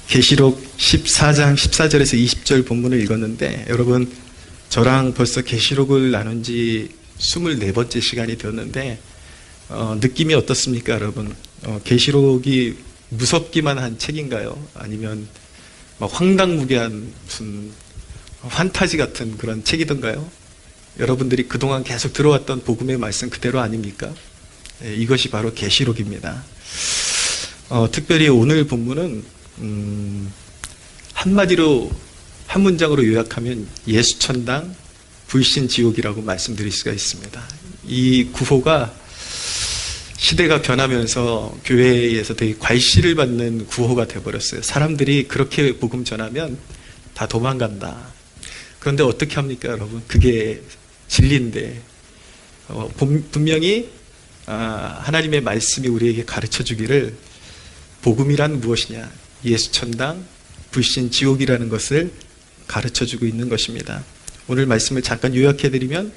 계시록 14장 14절에서 20절 본문을 읽었는데, 여러분 저랑 벌써 계시록을 나눈 지 24번째 시간이 되었는데 느낌이 어떻습니까, 여러분? 계시록이 무섭기만 한 책인가요? 아니면 막 황당무계한 무슨 판타지 같은 그런 책이던가요? 여러분들이 그동안 계속 들어왔던 복음의 말씀 그대로 아닙니까? 네, 이것이 바로 계시록입니다. 특별히 오늘 본문은 한마디로 한 문장으로 요약하면 예수천당 불신지옥이라고 말씀드릴 수가 있습니다. 이 구호가 시대가 변하면서 교회에서 되게 괄시를 받는 구호가 되어버렸어요. 사람들이 그렇게 복음 전하면 다 도망간다. 그런데 어떻게 합니까, 여러분? 그게 진리인데 분명히 하나님의 말씀이 우리에게 가르쳐 주기를 복음이란 무엇이냐, 예수천당 불신지옥이라는 것을 가르쳐 주고 있는 것입니다. 오늘 말씀을 잠깐 요약해드리면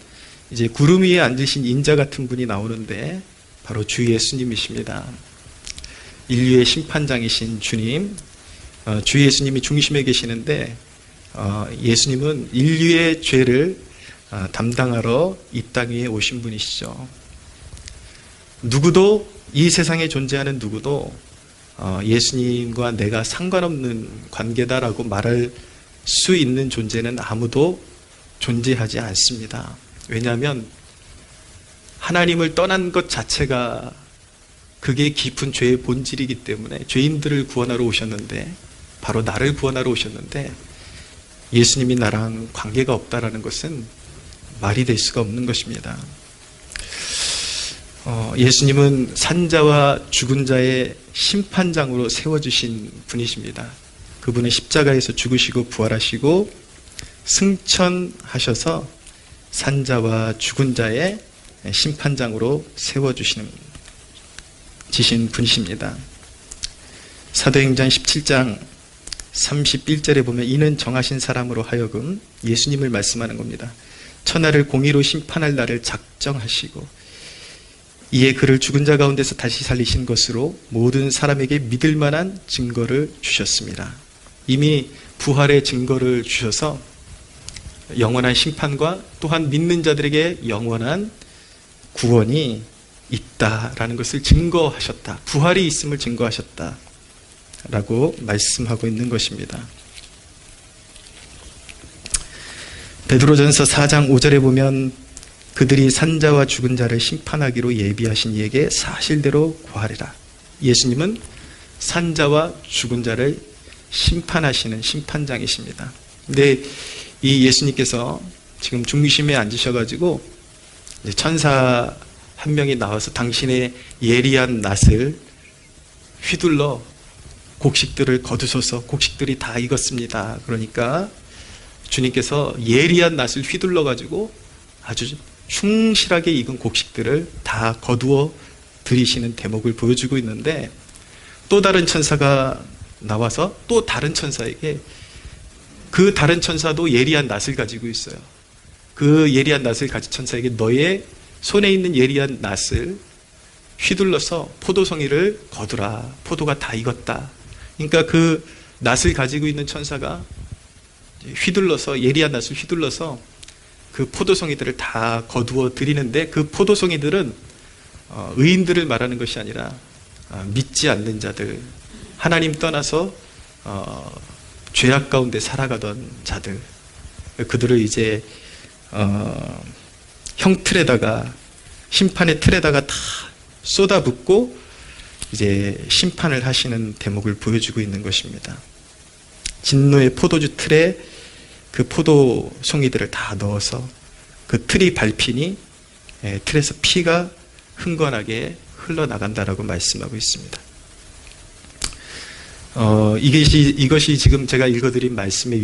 이제 구름 위에 앉으신 인자 같은 분이 나오는데 바로 주 예수님이십니다. 인류의 심판장이신 주님, 주 예수님이 중심에 계시는데 예수님은 인류의 죄를 담당하러 이 땅 위에 오신 분이시죠. 누구도, 이 세상에 존재하는 누구도 예수님과 내가 상관없는 관계다라고 말할 수 있는 존재는 아무도 존재하지 않습니다. 왜냐하면 하나님을 떠난 것 자체가 그게 깊은 죄의 본질이기 때문에, 죄인들을 구원하러 오셨는데, 바로 나를 구원하러 오셨는데 예수님이 나랑 관계가 없다라는 것은 말이 될 수가 없는 것입니다. 예수님은 산자와 죽은 자의 심판장으로 세워주신 분이십니다. 그분은 십자가에서 죽으시고 부활하시고 승천하셔서 산자와 죽은 자의 심판장으로 세워주시는 분이십니다. 사도행전 17장 31절에 보면 이는 정하신 사람으로 하여금, 예수님을 말씀하는 겁니다, 천하를 공의로 심판할 날을 작정하시고 이에 그를 죽은 자 가운데서 다시 살리신 것으로 모든 사람에게 믿을 만한 증거를 주셨습니다. 이미 부활의 증거를 주셔서 영원한 심판과 또한 믿는 자들에게 영원한 구원이 있다라는 것을 증거하셨다. 부활이 있음을 증거하셨다 라고 말씀하고 있는 것입니다. 베드로전서 4장 5절에 보면 그들이 산자와 죽은 자를 심판하기로 예비하신 이에게 사실대로 구하리라. 예수님은 산자와 죽은 자를 심판하시는 심판장이십니다. 근데 이 예수님께서 지금 중심에 앉으셔가지고 천사 한 명이 나와서 당신의 예리한 낫을 휘둘러 곡식들을 거두소서, 곡식들이 다 익었습니다. 그러니까 주님께서 예리한 낫을 휘둘러가지고 아주 충실하게 익은 곡식들을 다 거두어 들이시는 대목을 보여주고 있는데, 또 다른 천사가 나와서 또 다른 천사에게, 그 다른 천사도 예리한 낫을 가지고 있어요. 그 예리한 낫을 가진 천사에게 너의 손에 있는 예리한 낫을 휘둘러서 포도송이를 거두라. 포도가 다 익었다. 그러니까 그 낫을 가지고 있는 천사가 휘둘러서, 예리한 낫을 휘둘러서 그 포도송이들을 다 거두어 드리는데, 그 포도송이들은 의인들을 말하는 것이 아니라 믿지 않는 자들, 하나님 떠나서 죄악 가운데 살아가던 자들, 그들을 이제 형틀에다가, 심판의 틀에다가 다 쏟아붓고 이제 심판을 하시는 대목을 보여주고 있는 것입니다. 진노의 포도주 틀에 그 포도 송이들을 다 넣어서 그 틀이 밟히니 틀에서 피가 흥건하게 흘러나간다라고 말씀하고 있습니다. 이것이 지금 제가 읽어드린 말씀의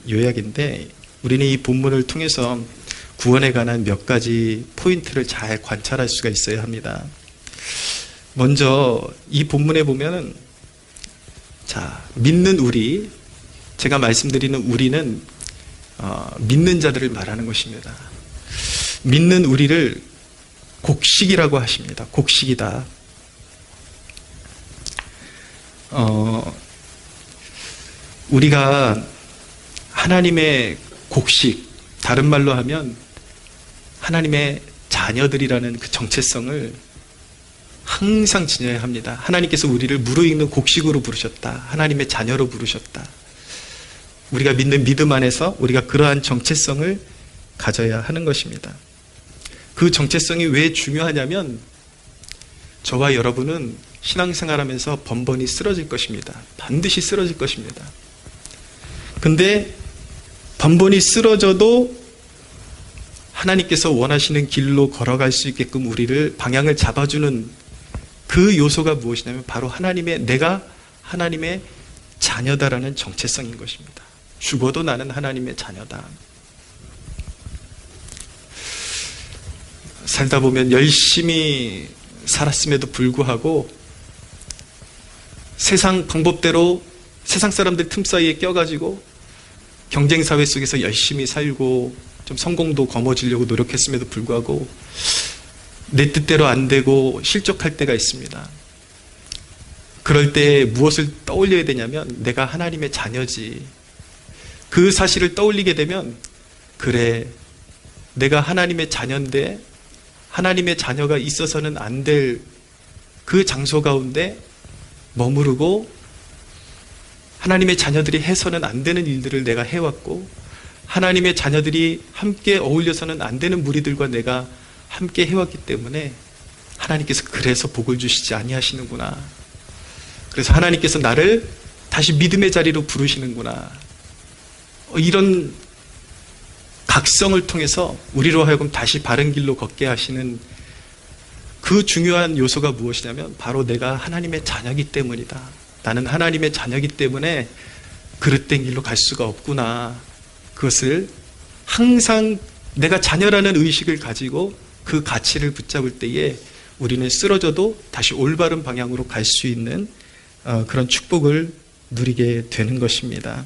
요약인데, 우리는 이 본문을 통해서 구원에 관한 몇 가지 포인트를 잘 관찰할 수가 있어야 합니다. 먼저 이 본문에 보면은, 자, 믿는 우리, 제가 말씀드리는 우리는 믿는 자들을 말하는 것입니다. 믿는 우리를 곡식이라고 하십니다. 곡식이다. 우리가 하나님의 곡식, 다른 말로 하면 하나님의 자녀들이라는 그 정체성을 항상 지녀야 합니다. 하나님께서 우리를 무르익는 곡식으로 부르셨다. 하나님의 자녀로 부르셨다. 우리가 믿는 믿음 안에서 우리가 그러한 정체성을 가져야 하는 것입니다. 그 정체성이 왜 중요하냐면 저와 여러분은 신앙생활하면서 번번이 쓰러질 것입니다. 반드시 쓰러질 것입니다. 근데 번번이 쓰러져도 하나님께서 원하시는 길로 걸어갈 수 있게끔 우리를 방향을 잡아주는 그 요소가 무엇이냐면 바로 내가 하나님의 자녀다라는 정체성인 것입니다. 죽어도 나는 하나님의 자녀다. 살다 보면 열심히 살았음에도 불구하고 세상 방법대로 세상 사람들 틈 사이에 껴가지고 경쟁사회 속에서 열심히 살고 좀 성공도 거머쥐려고 노력했음에도 불구하고 내 뜻대로 안 되고 실족할 때가 있습니다. 그럴 때 무엇을 떠올려야 되냐면 내가 하나님의 자녀지. 그 사실을 떠올리게 되면 그래, 내가 하나님의 자녀인데 하나님의 자녀가 있어서는 안 될 그 장소 가운데 머무르고 하나님의 자녀들이 해서는 안 되는 일들을 내가 해왔고 하나님의 자녀들이 함께 어울려서는 안 되는 무리들과 내가 함께 해왔기 때문에 하나님께서 그래서 복을 주시지 아니하시는구나. 그래서 하나님께서 나를 다시 믿음의 자리로 부르시는구나. 이런 각성을 통해서 우리로 하여금 다시 바른 길로 걷게 하시는 그 중요한 요소가 무엇이냐면 바로 내가 하나님의 자녀이기 때문이다. 나는 하나님의 자녀이기 때문에 그릇된 길로 갈 수가 없구나. 그것을 항상 내가 자녀라는 의식을 가지고 그 가치를 붙잡을 때에 우리는 쓰러져도 다시 올바른 방향으로 갈 수 있는 그런 축복을 누리게 되는 것입니다.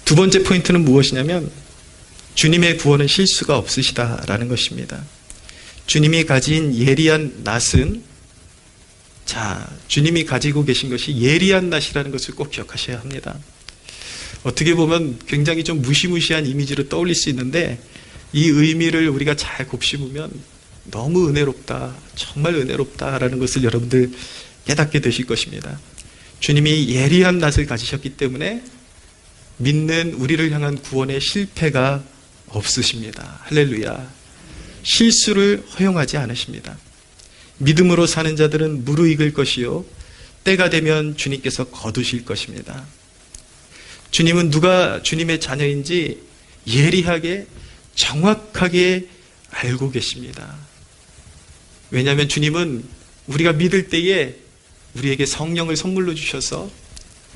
두 번째 포인트는 무엇이냐면 주님의 구원은 실수가 없으시다라는 것입니다. 주님이 가진 예리한 낫은 주님이 가지고 계신 것이 예리한 낫이라는 것을 꼭 기억하셔야 합니다. 어떻게 보면 굉장히 좀 무시무시한 이미지로 떠올릴 수 있는데 이 의미를 우리가 잘 곱씹으면 너무 은혜롭다, 정말 은혜롭다라는 것을 여러분들 깨닫게 되실 것입니다. 주님이 예리한 낫을 가지셨기 때문에 믿는 우리를 향한 구원의 실패가 없으십니다. 할렐루야. 실수를 허용하지 않으십니다. 믿음으로 사는 자들은 무르익을 것이요 때가 되면 주님께서 거두실 것입니다. 주님은 누가 주님의 자녀인지 예리하게 정확하게 알고 계십니다. 왜냐하면 주님은 우리가 믿을 때에 우리에게 성령을 선물로 주셔서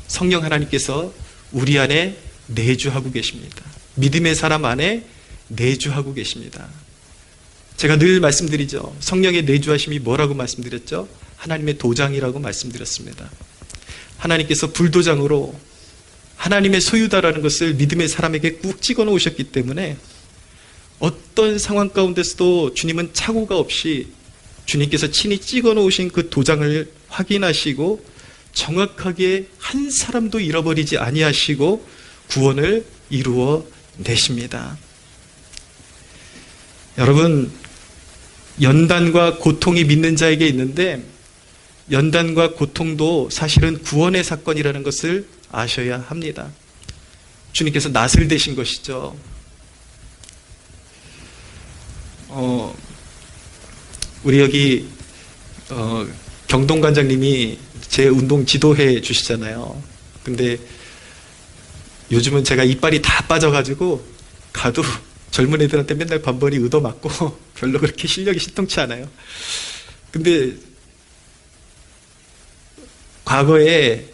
성령 하나님께서 우리 안에 내주하고 계십니다. 믿음의 사람 안에 내주하고 계십니다. 제가 늘 말씀드리죠. 성령의 내주하심이 뭐라고 말씀드렸죠? 하나님의 도장이라고 말씀드렸습니다. 하나님께서 불도장으로 하나님의 소유다라는 것을 믿음의 사람에게 꾹 찍어 놓으셨기 때문에 어떤 상황 가운데서도 주님은 착오가 없이 주님께서 친히 찍어 놓으신 그 도장을 확인하시고 정확하게 한 사람도 잃어버리지 아니하시고 구원을 이루어 내십니다. 여러분, 연단과 고통이 믿는 자에게 있는데 연단과 고통도 사실은 구원의 사건이라는 것을 아셔야 합니다. 주님께서 낫을 대신 것이죠. 우리 여기 경동관장님이 제 운동 지도해 주시잖아요. 근데 요즘은 제가 이빨이 다 빠져가지고 가도 젊은 애들한테 맨날 반번이 얻어맞고 별로 그렇게 실력이 신통치 않아요. 근데 과거에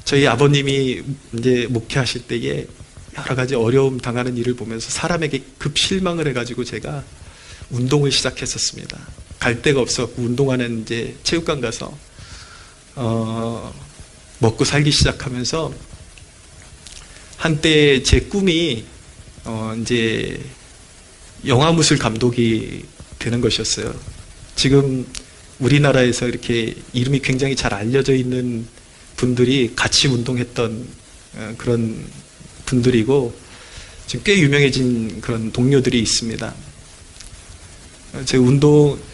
저희 아버님이 이제 목회하실 때에 여러 가지 어려움 당하는 일을 보면서 사람에게 급 실망을 해가지고 제가 운동을 시작했었습니다. 갈 데가 없어갖고 운동하는 이제 체육관 가서 먹고 살기 시작하면서 한때 제 꿈이 이제 영화무술 감독이 되는 것이었어요. 지금 우리나라에서 이렇게 이름이 굉장히 잘 알려져 있는 분들이 같이 운동했던 그런 분들이고 지금 꽤 유명해진 그런 동료들이 있습니다.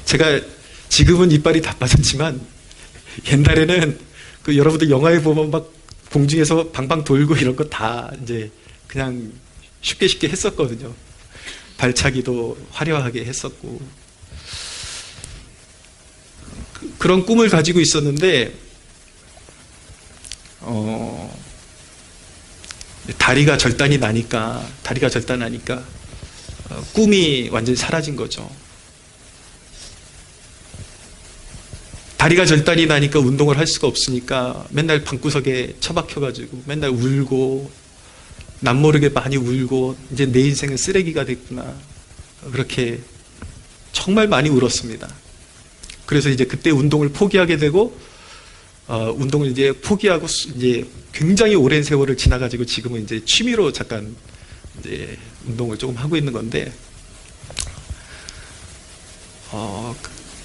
제가 지금은 이빨이 다 빠졌지만 옛날에는 그 여러분들 영화에 보면 막 공중에서 방방 돌고 이런 거 다 이제 그냥 쉽게 했었거든요. 발차기도 화려하게 했었고 그런 꿈을 가지고 있었는데 다리가 절단이 나니까 꿈이 완전히 사라진 거죠. 다리가 절단이 나니까 운동을 할 수가 없으니까 맨날 방구석에 처박혀가지고 맨날 울고 남모르게 많이 울고 이제 내 인생은 쓰레기가 됐구나 그렇게 정말 많이 울었습니다. 그래서 이제 그때 운동을 포기하게 되고 운동을 이제 포기하고 이제 굉장히 오랜 세월을 지나가지고 지금은 이제 취미로 잠깐 이제 운동을 조금 하고 있는 건데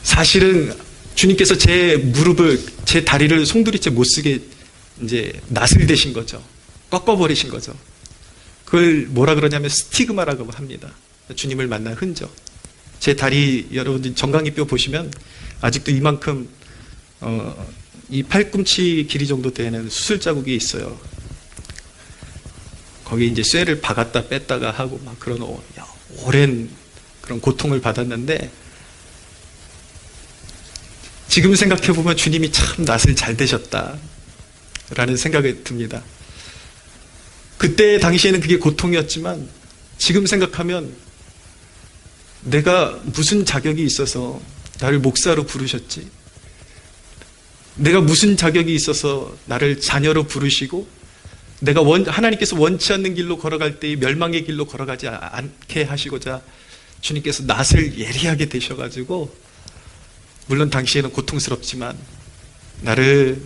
사실은 주님께서 제 다리를 송두리째 못 쓰게 이제 낫을 대신 거죠. 꺾어버리신 거죠. 그걸 뭐라 그러냐면 스티그마라고 합니다. 주님을 만난 흔적. 제 다리 여러분들 정강이뼈 보시면 아직도 이만큼 이 팔꿈치 길이 정도 되는 수술 자국이 있어요. 거기 이제 쇠를 박았다 뺐다가 하고 막 그런 오랜 그런 고통을 받았는데 지금 생각해보면 주님이 참 낫을 잘 대셨다라는 생각이 듭니다. 그때 당시에는 그게 고통이었지만 지금 생각하면 내가 무슨 자격이 있어서 나를 목사로 부르셨지? 내가 무슨 자격이 있어서 나를 자녀로 부르시고 내가 하나님께서 원치 않는 길로 걸어갈 때 멸망의 길로 걸어가지 않게 하시고자 주님께서 낫을 예리하게 대셔가지고 물론 당시에는 고통스럽지만 나를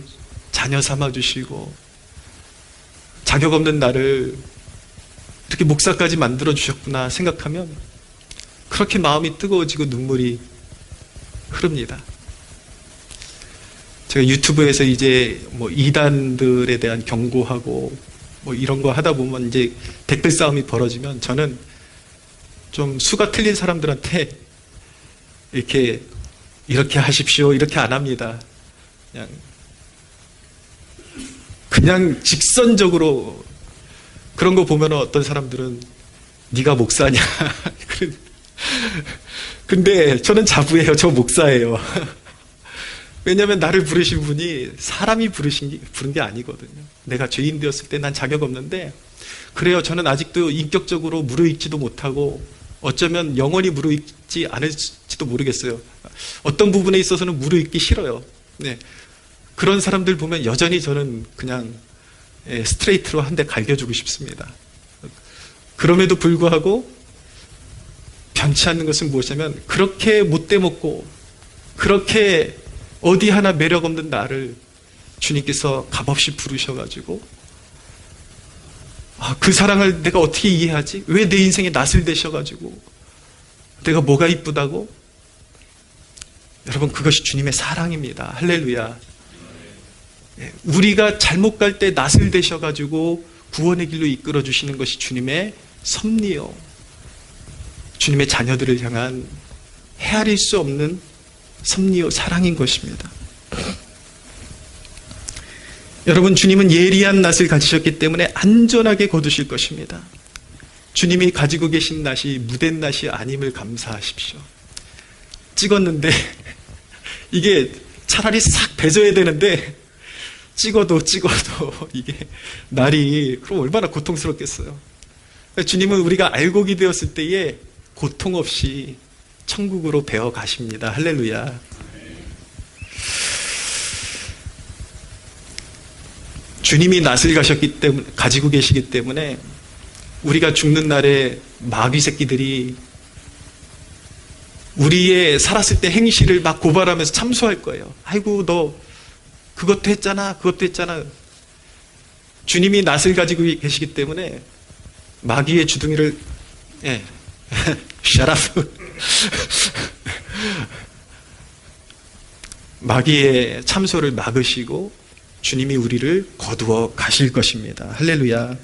자녀 삼아주시고 자격 없는 나를 이렇게 목사까지 만들어주셨구나 생각하면 그렇게 마음이 뜨거워지고 눈물이 흐릅니다. 제가 유튜브에서 이제 뭐 이단들에 대한 경고하고 뭐 이런 거 하다 보면 이제 댓글 싸움이 벌어지면 저는 좀 수가 틀린 사람들한테 이렇게 하십시오 이렇게 안 합니다. 그냥 직선적으로 그런 거 보면 어떤 사람들은 네가 목사냐 근데 저는 자부예요. 저 목사예요. 왜냐하면 나를 부르신 분이 사람이 부른 게 아니거든요. 내가 죄인 되었을 때 난 자격 없는데 그래요. 저는 아직도 인격적으로 무르익지도 못하고 어쩌면 영원히 무르익지 않을지도 모르겠어요. 어떤 부분에 있어서는 무르익기 싫어요. 네. 그런 사람들 보면 여전히 저는 그냥 스트레이트로 한 대 갈겨주고 싶습니다. 그럼에도 불구하고 변치 않는 것은 무엇이냐면 그렇게 못돼 먹고 그렇게 어디 하나 매력 없는 나를 주님께서 값없이 부르셔가지고 그 사랑을 내가 어떻게 이해하지? 왜 내 인생에 낫을 대셔가지고 내가 뭐가 이쁘다고? 여러분 그것이 주님의 사랑입니다. 할렐루야. 우리가 잘못 갈 때 낫을 대셔가지고 구원의 길로 이끌어 주시는 것이 주님의 섭리요. 주님의 자녀들을 향한 헤아릴 수 없는 섭리요 사랑인 것입니다. 여러분 주님은 예리한 낫을 가지셨기 때문에 안전하게 거두실 것입니다. 주님이 가지고 계신 낫이 무댄 낫이 아님을 감사하십시오. 찍었는데 이게 차라리 싹 배져야 되는데 찍어도 이게 날이 그럼 얼마나 고통스럽겠어요. 주님은 우리가 알곡이 되었을 때에 고통 없이 천국으로 배워 가십니다. 할렐루야. 주님이 낫을 가지고 계시기 때문에 우리가 죽는 날에 마귀 새끼들이 우리의 살았을 때 행실을 막 고발하면서 참소할 거예요. 아이고 너 그것도 했잖아. 주님이 낫을 가지고 계시기 때문에 마귀의 주둥이를 shut up. 마귀의 참소를 막으시고 주님이 우리를 거두어 가실 것입니다. 할렐루야.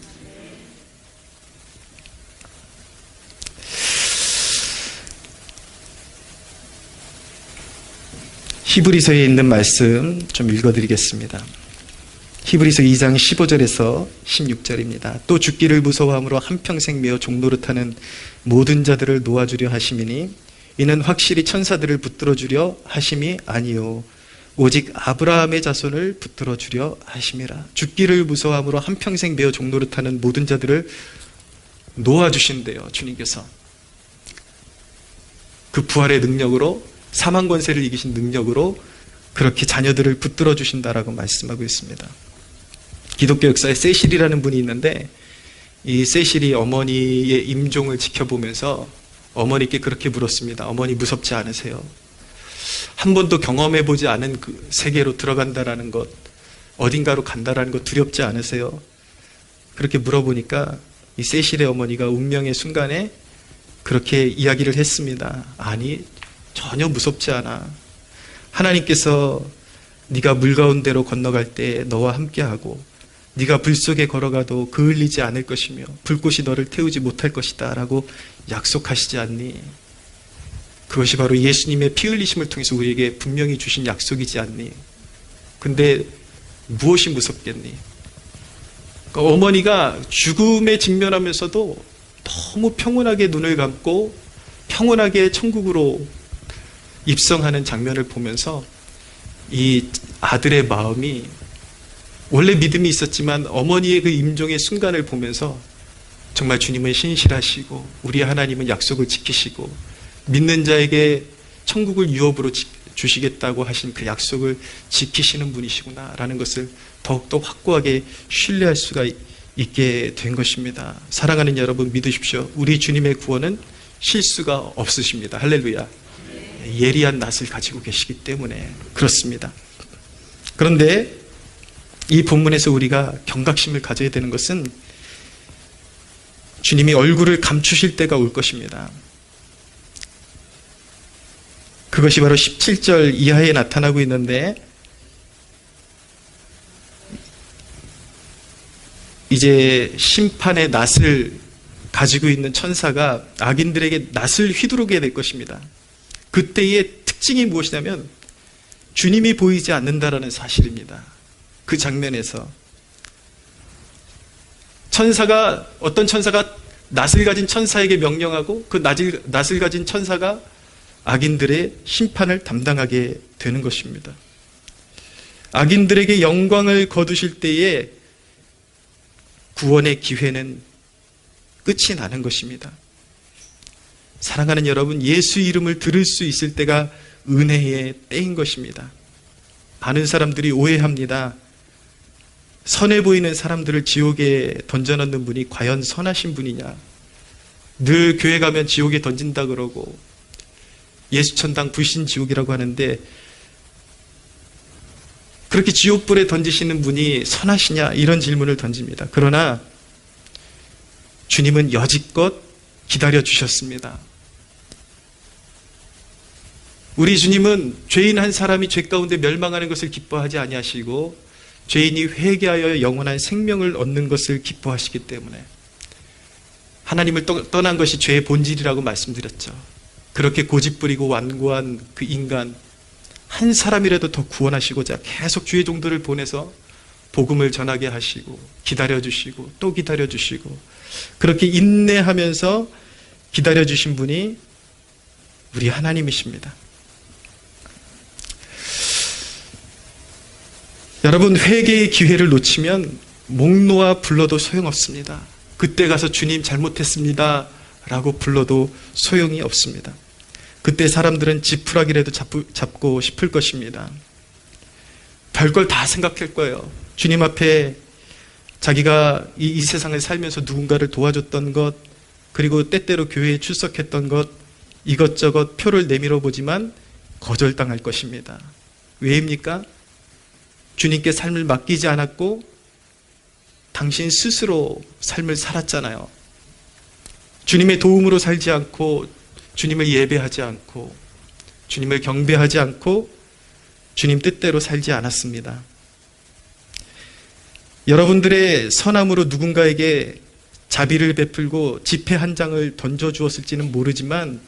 히브리서에 있는 말씀 좀 읽어드리겠습니다. 히브리서 2장 15절에서 16절입니다. 또 죽기를 무서워함으로 한평생 메어 종노릇하는 모든 자들을 놓아주려 하심이니 이는 확실히 천사들을 붙들어주려 하심이 아니요 오직 아브라함의 자손을 붙들어주려 하심이라. 죽기를 무서워함으로 한평생 메어 종노릇하는 모든 자들을 놓아주신대요. 주님께서 그 부활의 능력으로, 사망 권세를 이기신 능력으로 그렇게 자녀들을 붙들어 주신다라고 말씀하고 있습니다. 기독교 역사에 세실이라는 분이 있는데, 이 세실이 어머니의 임종을 지켜보면서 어머니께 그렇게 물었습니다. 어머니, 무섭지 않으세요? 한 번도 경험해보지 않은 그 세계로 들어간다라는 것, 어딘가로 간다라는 것 두렵지 않으세요? 그렇게 물어보니까 이 세실의 어머니가 운명의 순간에 그렇게 이야기를 했습니다. 아니, 전혀 무섭지 않아. 하나님께서 네가 물 가운데로 건너갈 때 너와 함께하고, 네가 불 속에 걸어가도 그을리지 않을 것이며 불꽃이 너를 태우지 못할 것이다 라고 약속하시지 않니? 그것이 바로 예수님의 피 흘리심을 통해서 우리에게 분명히 주신 약속이지 않니? 근데 무엇이 무섭겠니? 그러니까 어머니가 죽음에 직면하면서도 너무 평온하게 눈을 감고 평온하게 천국으로 입성하는 장면을 보면서 이 아들의 마음이, 원래 믿음이 있었지만 어머니의 그 임종의 순간을 보면서 정말 주님은 신실하시고 우리 하나님은 약속을 지키시고 믿는 자에게 천국을 유업으로 주시겠다고 하신 그 약속을 지키시는 분이시구나 라는 것을 더욱더 확고하게 신뢰할 수가 있게 된 것입니다. 사랑하는 여러분, 믿으십시오. 우리 주님의 구원은 실수가 없으십니다. 할렐루야. 예리한 낯을 가지고 계시기 때문에 그렇습니다. 그런데 이 본문에서 우리가 경각심을 가져야 되는 것은 주님이 얼굴을 감추실 때가 올 것입니다. 그것이 바로 17절 이하에 나타나고 있는데, 이제 심판의 낫을 가지고 있는 천사가 악인들에게 낫을 휘두르게 될 것입니다. 그때의 특징이 무엇이냐면 주님이 보이지 않는다라는 사실입니다. 그 장면에서 어떤 천사가 낫을 가진 천사에게 명령하고 그 낫을 가진 천사가 악인들의 심판을 담당하게 되는 것입니다. 악인들에게 영광을 거두실 때에 구원의 기회는 끝이 나는 것입니다. 사랑하는 여러분, 예수 이름을 들을 수 있을 때가 은혜의 때인 것입니다. 많은 사람들이 오해합니다. 선해 보이는 사람들을 지옥에 던져넣는 분이 과연 선하신 분이냐? 늘 교회 가면 지옥에 던진다 그러고 예수천당 불신지옥이라고 하는데, 그렇게 지옥불에 던지시는 분이 선하시냐? 이런 질문을 던집니다. 그러나 주님은 여지껏 기다려주셨습니다. 우리 주님은 죄인 한 사람이 죄 가운데 멸망하는 것을 기뻐하지 아니하시고 죄인이 회개하여 영원한 생명을 얻는 것을 기뻐하시기 때문에, 하나님을 떠난 것이 죄의 본질이라고 말씀드렸죠. 그렇게 고집부리고 완고한 그 인간 한 사람이라도 더 구원하시고자 계속 주의 종들을 보내서 복음을 전하게 하시고 기다려주시고 또 기다려주시고, 그렇게 인내하면서 기다려주신 분이 우리 하나님이십니다. 여러분, 회개의 기회를 놓치면 목 놓아 불러도 소용없습니다. 그때 가서 주님 잘못했습니다 라고 불러도 소용이 없습니다. 그때 사람들은 지푸라기라도 잡고 싶을 것입니다. 별걸 다 생각할 거예요. 주님 앞에 자기가 이 세상을 살면서 누군가를 도와줬던 것, 그리고 때때로 교회에 출석했던 것, 이것저것 표를 내밀어 보지만 거절당할 것입니다. 왜입니까? 주님께 삶을 맡기지 않았고 당신 스스로 삶을 살았잖아요. 주님의 도움으로 살지 않고, 주님을 예배하지 않고, 주님을 경배하지 않고 주님 뜻대로 살지 않았습니다. 여러분들의 선함으로 누군가에게 자비를 베풀고 지폐 한 장을 던져주었을지는 모르지만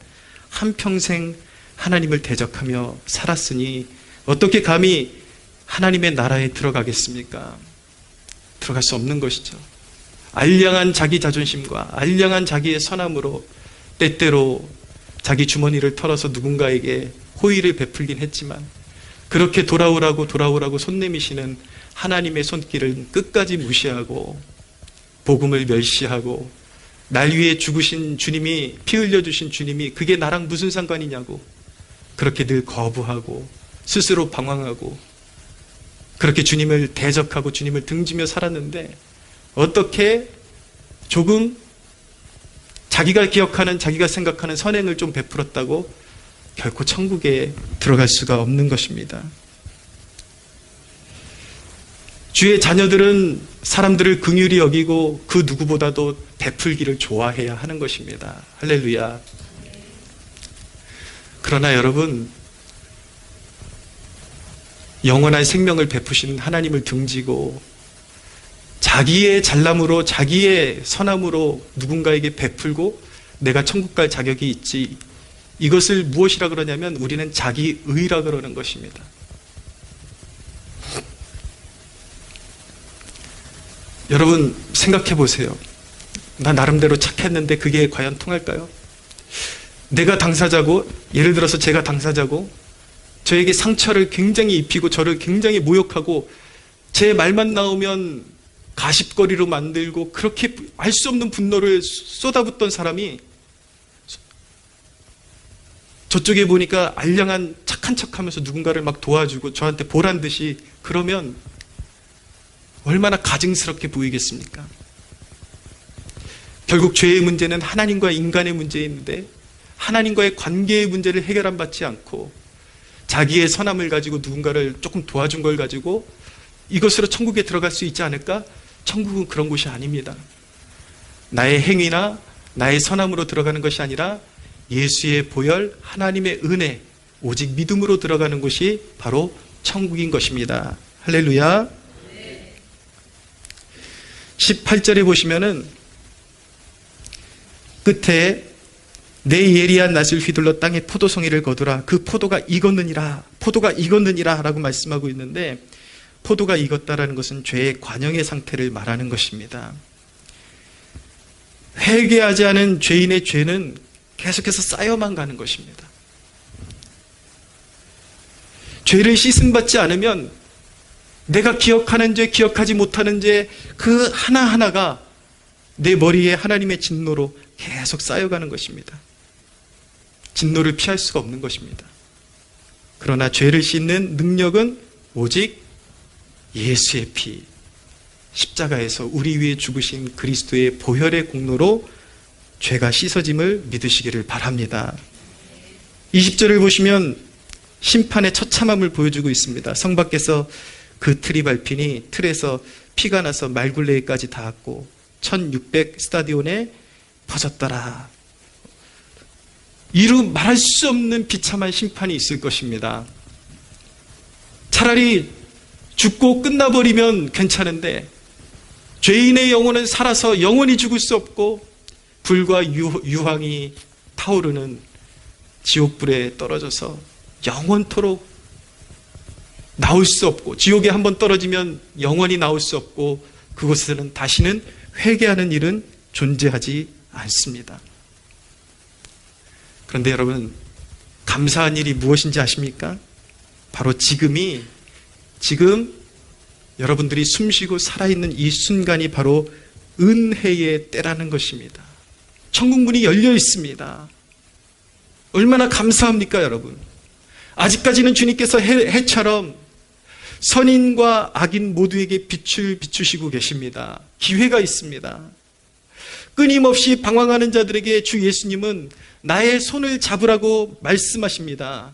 한평생 하나님을 대적하며 살았으니 어떻게 감히 하나님의 나라에 들어가겠습니까? 들어갈 수 없는 것이죠. 알량한 자기 자존심과 알량한 자기의 선함으로 때때로 자기 주머니를 털어서 누군가에게 호의를 베풀긴 했지만 그렇게 돌아오라고 손 내미시는 하나님의 손길을 끝까지 무시하고 복음을 멸시하고 날 위해 죽으신 주님이, 피 흘려주신 주님이 그게 나랑 무슨 상관이냐고 그렇게 늘 거부하고 스스로 방황하고 그렇게 주님을 대적하고 주님을 등지며 살았는데 어떻게 조금 자기가 기억하는, 자기가 생각하는 선행을 좀 베풀었다고 결코 천국에 들어갈 수가 없는 것입니다. 주의 자녀들은 사람들을 긍휼히 여기고 그 누구보다도 베풀기를 좋아해야 하는 것입니다. 할렐루야. 그러나 여러분, 영원한 생명을 베푸신 하나님을 등지고 자기의 잘남으로 자기의 선함으로 누군가에게 베풀고 내가 천국 갈 자격이 있지, 이것을 무엇이라 그러냐면 우리는 자기의라 그러는 것입니다. 여러분 생각해 보세요. 나 나름대로 착했는데 그게 과연 통할까요? 내가 당사자고, 예를 들어서 제가 당사자고 저에게 상처를 굉장히 입히고 저를 굉장히 모욕하고 제 말만 나오면 가십거리로 만들고 그렇게 알 수 없는 분노를 쏟아붓던 사람이 저쪽에 보니까 알량한 착한 척하면서 누군가를 막 도와주고 저한테 보란 듯이 그러면 얼마나 가증스럽게 보이겠습니까? 결국 죄의 문제는 하나님과 인간의 문제인데 하나님과의 관계의 문제를 해결 받지 않고 자기의 선함을 가지고 누군가를 조금 도와준 걸 가지고 이것으로 천국에 들어갈 수 있지 않을까? 천국은 그런 곳이 아닙니다. 나의 행위나 나의 선함으로 들어가는 것이 아니라 예수의 보혈, 하나님의 은혜, 오직 믿음으로 들어가는 곳이 바로 천국인 것입니다. 할렐루야. 18절에 보시면은 끝에 내 예리한 낫을 휘둘러 땅에 포도송이를 거두라. 그 포도가 익었느니라 라고 말씀하고 있는데, 포도가 익었다라는 것은 죄의 관영의 상태를 말하는 것입니다. 회개하지 않은 죄인의 죄는 계속해서 쌓여만 가는 것입니다. 죄를 씻음받지 않으면 내가 기억하는 죄, 기억하지 못하는 죄, 그 하나하나가 내 머리에 하나님의 진노로 계속 쌓여가는 것입니다. 진노를 피할 수가 없는 것입니다. 그러나 죄를 씻는 능력은 오직 예수의 피, 십자가에서 우리 위에 죽으신 그리스도의 보혈의 공로로 죄가 씻어짐을 믿으시기를 바랍니다. 20절을 보시면 심판의 처참함을 보여주고 있습니다. 성 밖에서 그 틀이 밟히니 틀에서 피가 나서 말굴레에까지 닿았고 1600 스타디온에 퍼졌더라. 이루 말할 수 없는 비참한 심판이 있을 것입니다. 차라리 죽고 끝나버리면 괜찮은데 죄인의 영혼은 살아서 영원히 죽을 수 없고 불과 유황이 타오르는 지옥불에 떨어져서 영원토록 나올 수 없고, 지옥에 한번 떨어지면 영원히 나올 수 없고 그곳에서는 다시는 회개하는 일은 존재하지 않습니다. 그런데 여러분, 감사한 일이 무엇인지 아십니까? 바로 지금 여러분들이 숨쉬고 살아있는 이 순간이 바로 은혜의 때라는 것입니다. 천국문이 열려 있습니다. 얼마나 감사합니까, 여러분? 아직까지는 주님께서 해처럼 선인과 악인 모두에게 빛을 비추시고 계십니다. 기회가 있습니다. 끊임없이 방황하는 자들에게 주 예수님은 나의 손을 잡으라고 말씀하십니다.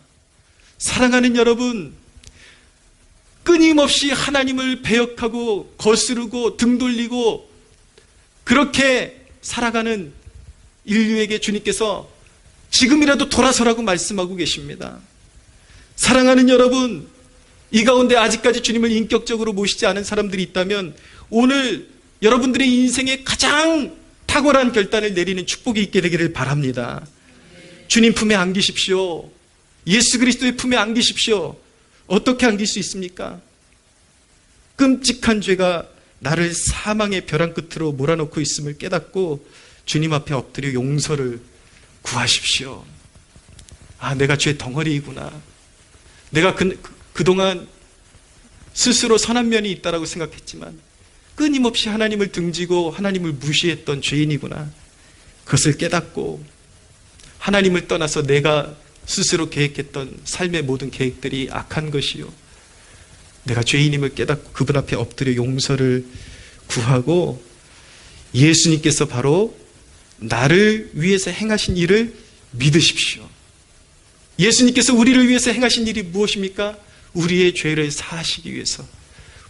사랑하는 여러분, 끊임없이 하나님을 배역하고 거스르고 등 돌리고 그렇게 살아가는 인류에게 주님께서 지금이라도 돌아서라고 말씀하고 계십니다. 사랑하는 여러분, 이 가운데 아직까지 주님을 인격적으로 모시지 않은 사람들이 있다면 오늘 여러분들의 인생에 가장 탁월한 결단을 내리는 축복이 있게 되기를 바랍니다. 주님 품에 안기십시오. 예수 그리스도의 품에 안기십시오. 어떻게 안길 수 있습니까? 끔찍한 죄가 나를 사망의 벼랑 끝으로 몰아넣고 있음을 깨닫고 주님 앞에 엎드려 용서를 구하십시오. 아, 내가 죄 덩어리이구나. 내가 그동안 스스로 선한 면이 있다라고 생각했지만 끊임없이 하나님을 등지고 하나님을 무시했던 죄인이구나. 그것을 깨닫고 하나님을 떠나서 내가 스스로 계획했던 삶의 모든 계획들이 악한 것이요, 내가 죄인임을 깨닫고 그분 앞에 엎드려 용서를 구하고 예수님께서 바로 나를 위해서 행하신 일을 믿으십시오. 예수님께서 우리를 위해서 행하신 일이 무엇입니까? 우리의 죄를 사하시기 위해서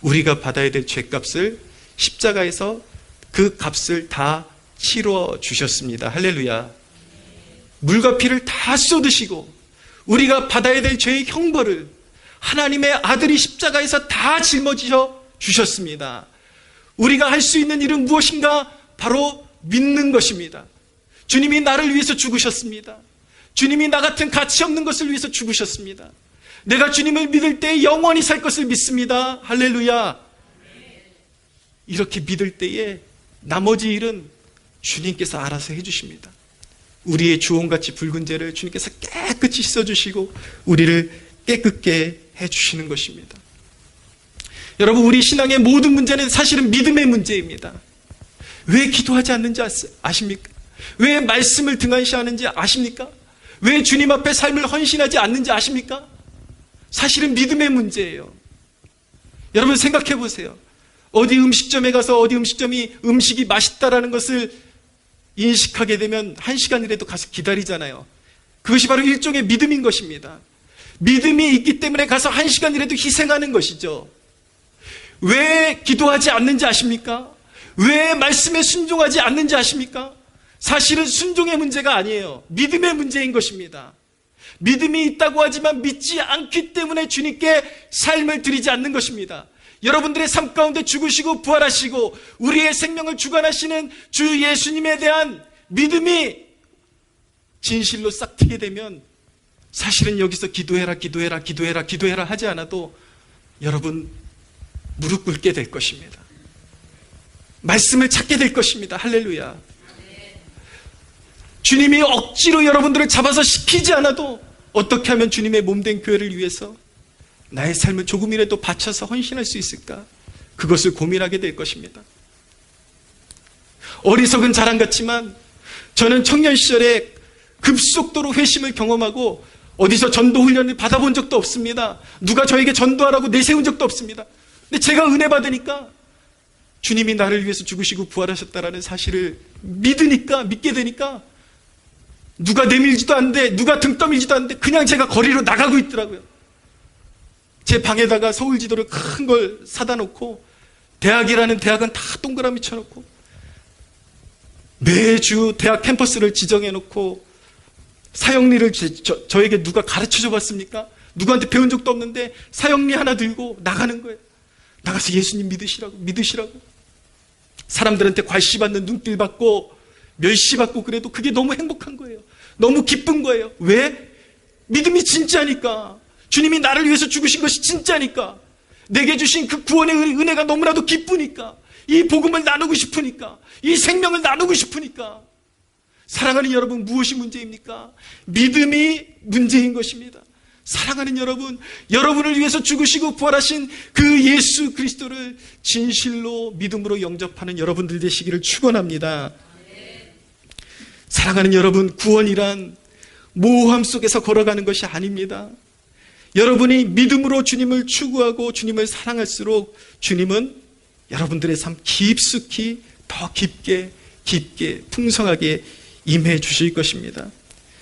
우리가 받아야 될 죄값을 십자가에서 그 값을 다 치러 주셨습니다. 할렐루야. 물과 피를 다 쏟으시고 우리가 받아야 될 죄의 형벌을 하나님의 아들이 십자가에서 다 짊어지셔 주셨습니다. 우리가 할 수 있는 일은 무엇인가? 바로 믿는 것입니다. 주님이 나를 위해서 죽으셨습니다. 주님이 나 같은 가치 없는 것을 위해서 죽으셨습니다. 내가 주님을 믿을 때 영원히 살 것을 믿습니다. 할렐루야. 이렇게 믿을 때에 나머지 일은 주님께서 알아서 해주십니다. 우리의 주홍같이 붉은 죄를 주님께서 깨끗이 씻어주시고 우리를 깨끗게 해주시는 것입니다. 여러분, 우리 신앙의 모든 문제는 사실은 믿음의 문제입니다. 왜 기도하지 않는지 아십니까? 왜 말씀을 등한시하는지 아십니까? 왜 주님 앞에 삶을 헌신하지 않는지 아십니까? 사실은 믿음의 문제예요. 여러분 생각해 보세요. 어디 음식점에 가서 어디 음식점이 음식이 맛있다라는 것을 인식하게 되면 1시간이라도 가서 기다리잖아요. 그것이 바로 일종의 믿음인 것입니다. 믿음이 있기 때문에 가서 1시간이라도 희생하는 것이죠. 왜 기도하지 않는지 아십니까? 왜 말씀에 순종하지 않는지 아십니까? 사실은 순종의 문제가 아니에요. 믿음의 문제인 것입니다. 믿음이 있다고 하지만 믿지 않기 때문에 주님께 삶을 드리지 않는 것입니다. 여러분들의 삶 가운데 죽으시고 부활하시고 우리의 생명을 주관하시는 주 예수님에 대한 믿음이 진실로 싹 트게 되면 사실은 여기서 기도해라 하지 않아도 여러분 무릎 꿇게 될 것입니다. 말씀을 찾게 될 것입니다. 할렐루야. 주님이 억지로 여러분들을 잡아서 시키지 않아도 어떻게 하면 주님의 몸된 교회를 위해서 나의 삶을 조금이라도 바쳐서 헌신할 수 있을까? 그것을 고민하게 될 것입니다. 어리석은 자랑 같지만 저는 청년 시절에 급속도로 회심을 경험하고 어디서 전도 훈련을 받아본 적도 없습니다. 누가 저에게 전도하라고 내세운 적도 없습니다. 근데 제가 은혜 받으니까 주님이 나를 위해서 죽으시고 부활하셨다라는 사실을 믿게 되니까 누가 내밀지도 않는데 누가 등 떠밀지도 않는데 그냥 제가 거리로 나가고 있더라고요. 제 방에다가 서울 지도를 큰 걸 사다 놓고 대학이라는 대학은 다 동그라미 쳐놓고 매주 대학 캠퍼스를 지정해 놓고 사형리를 저에게 누가 가르쳐줘 봤습니까? 누구한테 배운 적도 없는데 사형리 하나 들고 나가는 거예요. 나가서 예수님 믿으시라고 사람들한테 괄시받는 눈길 받고 멸시받고 그래도 그게 너무 행복한 거예요. 너무 기쁜 거예요. 왜? 믿음이 진짜니까. 주님이 나를 위해서 죽으신 것이 진짜니까. 내게 주신 그 구원의 은혜가 너무나도 기쁘니까. 이 복음을 나누고 싶으니까. 이 생명을 나누고 싶으니까. 사랑하는 여러분, 무엇이 문제입니까? 믿음이 문제인 것입니다. 사랑하는 여러분, 여러분을 위해서 죽으시고 부활하신 그 예수 그리스도를 진실로 믿음으로 영접하는 여러분들 되시기를 축원합니다. 사랑하는 여러분, 구원이란 모호함 속에서 걸어가는 것이 아닙니다. 여러분이 믿음으로 주님을 추구하고 주님을 사랑할수록 주님은 여러분들의 삶 깊숙이 더 깊게 풍성하게 임해 주실 것입니다.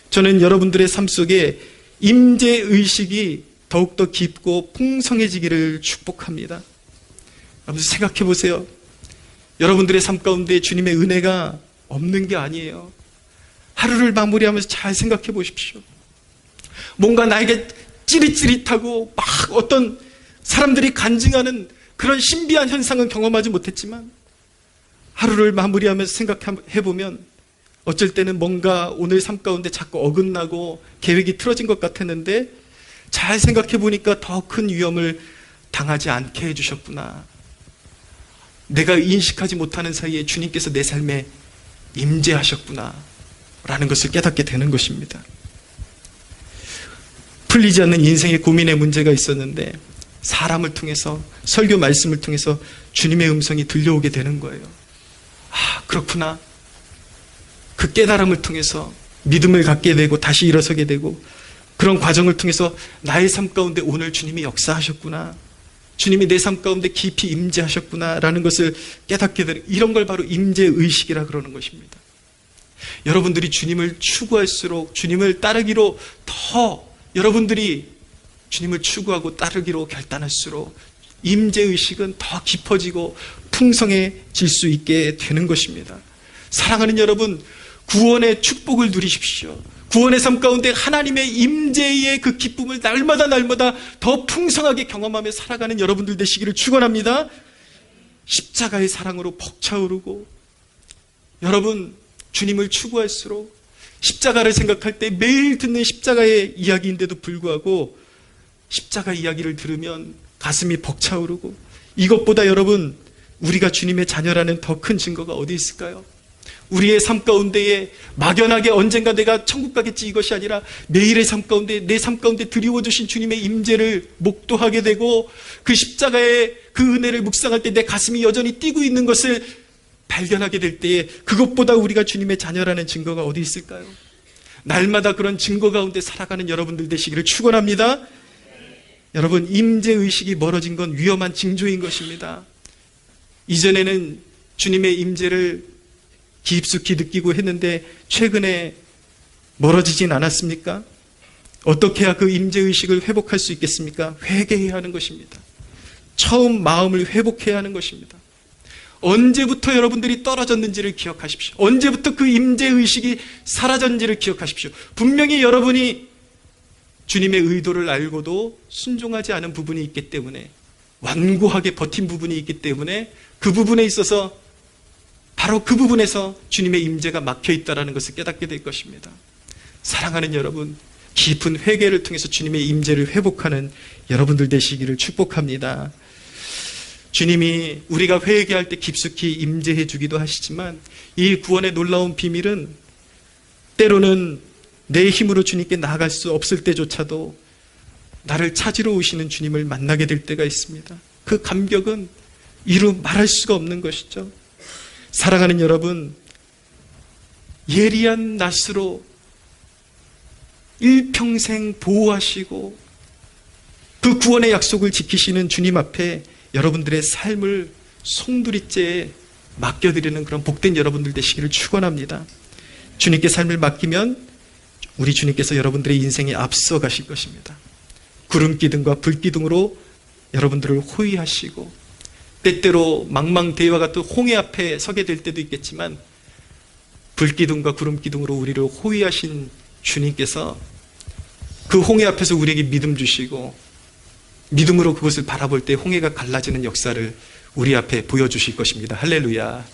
저는 여러분들의 삶 속에 임재의식이 더욱더 깊고 풍성해지기를 축복합니다. 여러분 생각해 보세요. 여러분들의 삶 가운데 주님의 은혜가 없는 게 아니에요. 하루를 마무리하면서 잘 생각해 보십시오. 뭔가 나에게 찌릿찌릿하고 막 어떤 사람들이 간증하는 그런 신비한 현상은 경험하지 못했지만 하루를 마무리하면서 생각해보면 어쩔 때는 뭔가 오늘 삶 가운데 자꾸 어긋나고 계획이 틀어진 것 같았는데 잘 생각해보니까 더 큰 위험을 당하지 않게 해주셨구나. 내가 인식하지 못하는 사이에 주님께서 내 삶에 임재하셨구나 라는 것을 깨닫게 되는 것입니다. 풀리지 않는 인생의 고민의 문제가 있었는데 사람을 통해서, 설교 말씀을 통해서 주님의 음성이 들려오게 되는 거예요. 아, 그렇구나. 그 깨달음을 통해서 믿음을 갖게 되고 다시 일어서게 되고 그런 과정을 통해서 나의 삶 가운데 오늘 주님이 역사하셨구나. 주님이 내 삶 가운데 깊이 임재하셨구나 라는 것을 깨닫게 되는, 이런 걸 바로 임재의식이라 그러는 것입니다. 여러분들이 주님을 추구할수록, 주님을 따르기로 더 여러분들이 주님을 추구하고 따르기로 결단할수록 임재의식은 더 깊어지고 풍성해질 수 있게 되는 것입니다. 사랑하는 여러분, 구원의 축복을 누리십시오. 구원의 삶 가운데 하나님의 임재의 그 기쁨을 날마다 더 풍성하게 경험하며 살아가는 여러분들 되시기를 축원합니다. 십자가의 사랑으로 벅차오르고, 여러분 주님을 추구할수록 십자가를 생각할 때 매일 듣는 십자가의 이야기인데도 불구하고 십자가 이야기를 들으면 가슴이 벅차오르고, 이것보다 여러분 우리가 주님의 자녀라는 더 큰 증거가 어디 있을까요? 우리의 삶 가운데에 막연하게 언젠가 내가 천국 가겠지 이것이 아니라 매일의 삶 가운데, 내 삶 가운데 드리워주신 주님의 임재를 목도하게 되고 그 십자가의 그 은혜를 묵상할 때 내 가슴이 여전히 뛰고 있는 것을 발견하게 될 때에 그것보다 우리가 주님의 자녀라는 증거가 어디 있을까요? 날마다 그런 증거 가운데 살아가는 여러분들 되시기를 축원합니다. 여러분, 임재의식이 멀어진 건 위험한 징조인 것입니다. 이전에는 주님의 임재를 깊숙이 느끼고 했는데 최근에 멀어지진 않았습니까? 어떻게 해야 그 임재의식을 회복할 수 있겠습니까? 회개해야 하는 것입니다. 처음 마음을 회복해야 하는 것입니다. 언제부터 여러분들이 떨어졌는지를 기억하십시오. 언제부터 그 임재의식이 사라졌는지를 기억하십시오. 분명히 여러분이 주님의 의도를 알고도 순종하지 않은 부분이 있기 때문에, 완고하게 버틴 부분이 있기 때문에 그 부분에 있어서, 바로 그 부분에서 주님의 임재가 막혀있다는 것을 깨닫게 될 것입니다. 사랑하는 여러분, 깊은 회개를 통해서 주님의 임재를 회복하는 여러분들 되시기를 축복합니다. 주님이 우리가 회개할 때 깊숙이 임재해 주기도 하시지만 이 구원의 놀라운 비밀은 때로는 내 힘으로 주님께 나아갈 수 없을 때조차도 나를 찾으러 오시는 주님을 만나게 될 때가 있습니다. 그 감격은 이루 말할 수가 없는 것이죠. 사랑하는 여러분, 예리한 낫으로 일평생 보호하시고 그 구원의 약속을 지키시는 주님 앞에 여러분들의 삶을 송두리째에 맡겨드리는 그런 복된 여러분들 되시기를 축원합니다. 주님께 삶을 맡기면 우리 주님께서 여러분들의 인생에 앞서 가실 것입니다. 구름기둥과 불기둥으로 여러분들을 호위하시고, 때때로 망망대해와 같은 홍해 앞에 서게 될 때도 있겠지만 불기둥과 구름기둥으로 우리를 호위하신 주님께서 그 홍해 앞에서 우리에게 믿음 주시고 믿음으로 그것을 바라볼 때 홍해가 갈라지는 역사를 우리 앞에 보여주실 것입니다. 할렐루야.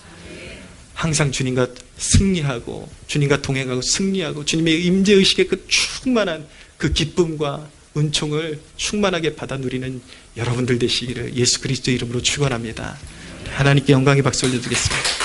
항상 주님과 승리하고 주님과 동행하고 승리하고 주님의 임재의식의 그 충만한 그 기쁨과 은총을 충만하게 받아 누리는 여러분들 되시기를 예수 그리스도의 이름으로 축원합니다. 하나님께 영광의 박수 올려드리겠습니다.